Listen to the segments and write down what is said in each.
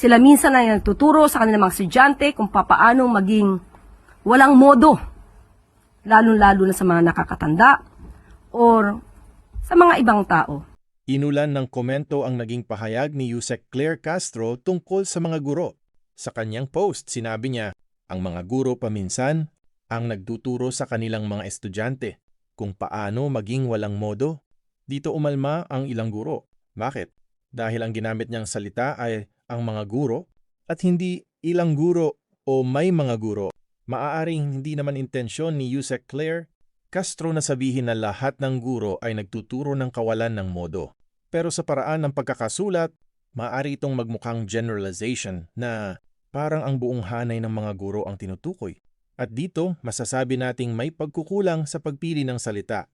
Sila minsan ay nagtuturo sa kanilang mga estudyante kung papaano maging walang modo, lalo-lalo na sa mga nakakatanda or sa mga ibang tao. Inulan ng komento ang naging pahayag ni Yusek Claire Castro tungkol sa mga guro. Sa kanyang post, sinabi niya, ang mga guro paminsan ang nagtuturo sa kanilang mga estudyante kung paano maging walang modo. Dito umalma ang ilang guro. Bakit? Dahil ang ginamit niyang salita ay ang mga guro at hindi ilang guro o may mga guro. Maaaring hindi naman intensyon ni Yusek Claire Castro na sabihin na lahat ng guro ay nagtuturo ng kawalan ng modo. Pero sa paraan ng pagkakasulat, maaari itong magmukhang generalization na parang ang buong hanay ng mga guro ang tinutukoy. At dito, masasabi nating may pagkukulang sa pagpili ng salita.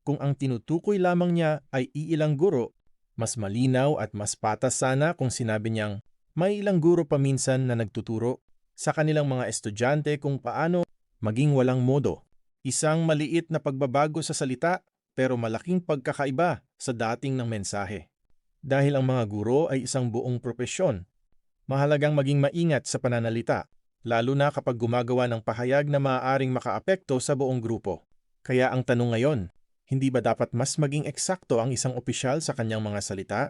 Kung ang tinutukoy lamang niya ay iilang guro, mas malinaw at mas patas sana kung sinabi niyang may ilang guro paminsan na nagtuturo sa kanilang mga estudyante kung paano maging walang modo. Isang maliit na pagbabago sa salita pero malaking pagkakaiba sa dating ng mensahe. Dahil ang mga guro ay isang buong propesyon, mahalagang maging maingat sa pananalita, lalo na kapag gumagawa ng pahayag na maaaring makaapekto sa buong grupo. Kaya ang tanong ngayon, hindi ba dapat mas maging eksakto ang isang opisyal sa kanyang mga salita?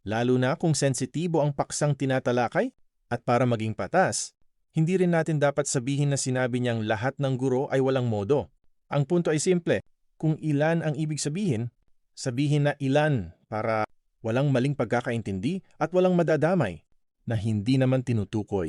Lalo na kung sensitibo ang paksang tinatalakay? At para maging patas, hindi rin natin dapat sabihin na sinabi niyang lahat ng guro ay walang modo. Ang punto ay simple, kung ilan ang ibig sabihin, sabihin na ilan para walang maling pagkakaintindi at walang madadamay na hindi naman tinutukoy.